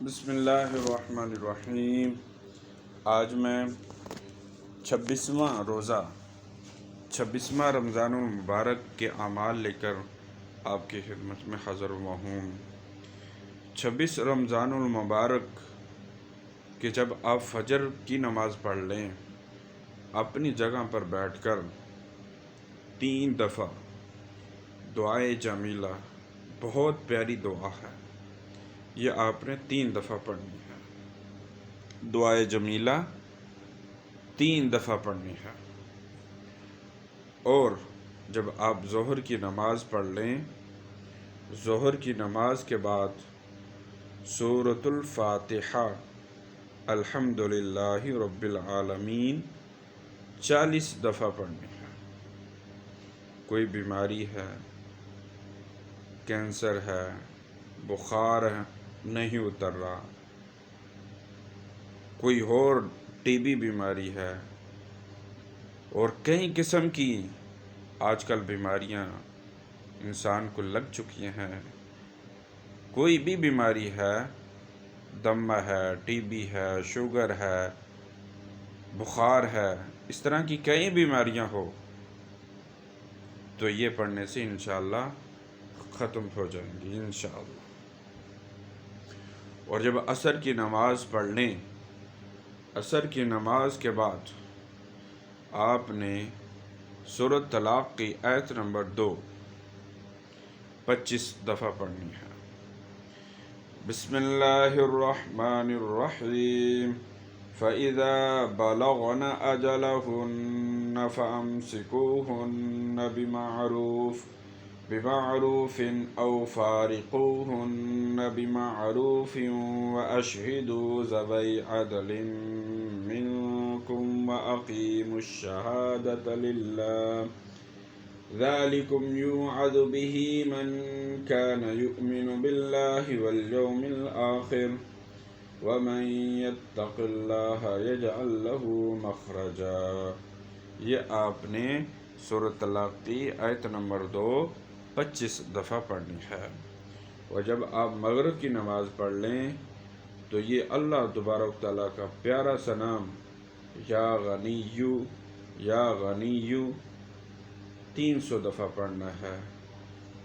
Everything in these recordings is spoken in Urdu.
بسم اللہ الرحمن الرحیم۔ آج میں 26واں رمضان المبارک کے اعمال لے کر آپ کی خدمت میں حاضر ہوا ہوں۔ 26 رمضان المبارک کہ جب آپ فجر کی نماز پڑھ لیں، اپنی جگہ پر بیٹھ کر 3 دفعہ دعائے جمیلہ، بہت پیاری دعا ہے، یہ آپ نے 3 دفعہ پڑھنی ہے۔ دعائے جمیلہ 3 دفعہ پڑھنی ہے، اور جب آپ ظہر کی نماز پڑھ لیں، ظہر کی نماز کے بعد سورۃ الفاتحہ الحمدللہ رب العالمین 40 دفعہ پڑھنی ہے۔ کوئی بیماری ہے، کینسر ہے، بخار ہے، نہیں اتر رہا، کوئی اور ٹی بی بیماری ہے، اور کئی قسم کی آج کل بیماریاں انسان کو لگ چکی ہیں، کوئی بھی بیماری ہے، دم ہے، ٹی بی ہے، شوگر ہے، بخار ہے، اس طرح کی کئی بیماریاں ہو تو یہ پڑھنے سے انشاءاللہ ختم ہو جائیں گی انشاءاللہ۔ اور جب عصر کی نماز پڑھ لیں، عصر کی نماز کے بعد آپ نے سورۃ طلاق کی آیت نمبر 2 25 دفعہ پڑھنی ہے۔ بسم اللہ الرحمن الرحیم۔ فَإِذَا بَلَغْنَ أَجَلَهُنَّ فَأَمْسِكُوهُنَّ بِمَعْرُوفٍ أَوْ فَارِقُوهُنَّ بِمَعْرُوفٍ وَأَشْهِدُوا ذَوَيْ عَدْلٍ مِّنكُمْ وَأَقِيمُوا الشَّهَادَةَ لِلَّهِ ذَلِكُمْ يُوعَظُ بِهِ مَن كَانَ يُؤْمِنُ بِاللَّهِ وَالْيَوْمِ الْآخِرِ وَمَن يَتَّقِ اللَّهَ يَجْعَل لَّهُ مَخْرَجًا۔ یہ آپ نے سورۃ طلاق کی آیت نمبر 2 25 دفعہ پڑھنی ہے۔ اور جب آپ مغرب کی نماز پڑھ لیں تو یہ اللہ تبارک تعالیٰ کا پیارا سا نام یا غنیّ یا غنیّ 300 دفعہ پڑھنا ہے،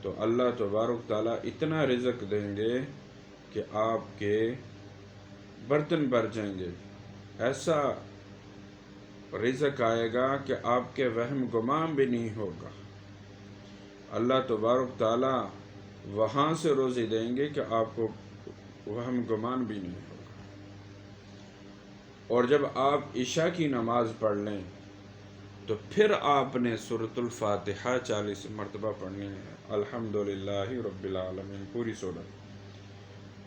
تو اللہ تبارک تعالیٰ اتنا رزق دیں گے کہ آپ کے برتن بھر جائیں گے، ایسا رزق آئے گا کہ آپ کے وہم گمان بھی نہیں ہوگا۔ اللہ تبارک تعالیٰ وہاں سے روزی دیں گے کہ آپ کو وہم گمان بھی نہیں ہوگا۔ اور جب آپ عشاء کی نماز پڑھ لیں تو پھر آپ نے سورۃ الفاتحہ 40 مرتبہ پڑھنی ہے، الحمدللہ رب العالمین پوری سورت۔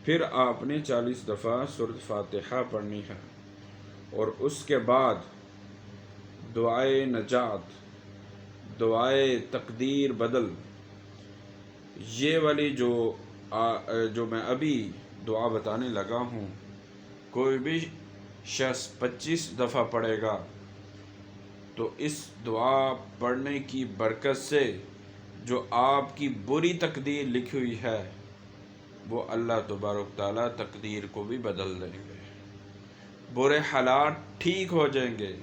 پھر آپ نے 40 دفعہ سورۃ فاتحہ پڑھنی ہے، اور اس کے بعد دعائے نجات، دعائے تقدیر بدل، یہ والی جو میں ابھی دعا بتانے لگا ہوں، کوئی بھی شخص 25 دفعہ پڑھے گا تو اس دعا پڑھنے کی برکت سے جو آپ کی بری تقدیر لکھی ہوئی ہے وہ اللہ تبارک تعالیٰ تقدیر کو بھی بدل دیں گے، برے حالات ٹھیک ہو جائیں گے،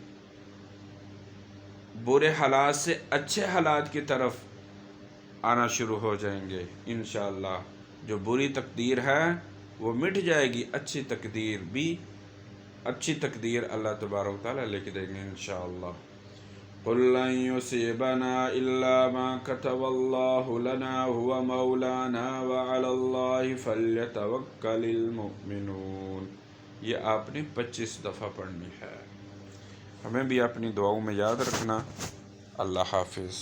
برے حالات سے اچھے حالات کی طرف آنا شروع ہو جائیں گے انشاءاللہ۔ جو بری تقدیر ہے وہ مٹ جائے گی، اچھی تقدیر اللہ تبارک تعالیٰ لکھ دیں گے انشاءاللہ۔ قُل لَّن يُصِيبَنَا إِلَّا مَا كَتَبَ اللَّهُ لَنَا هُوَ مَوْلَانَا وَعَلَى اللَّهِ فَلْيَتَوَكَّلِ الْمُؤْمِنُونَ۔ یہ آپ نے 25 دفعہ پڑھنی ہے۔ ہمیں بھی اپنی دعاؤں میں یاد رکھنا۔ اللہ حافظ۔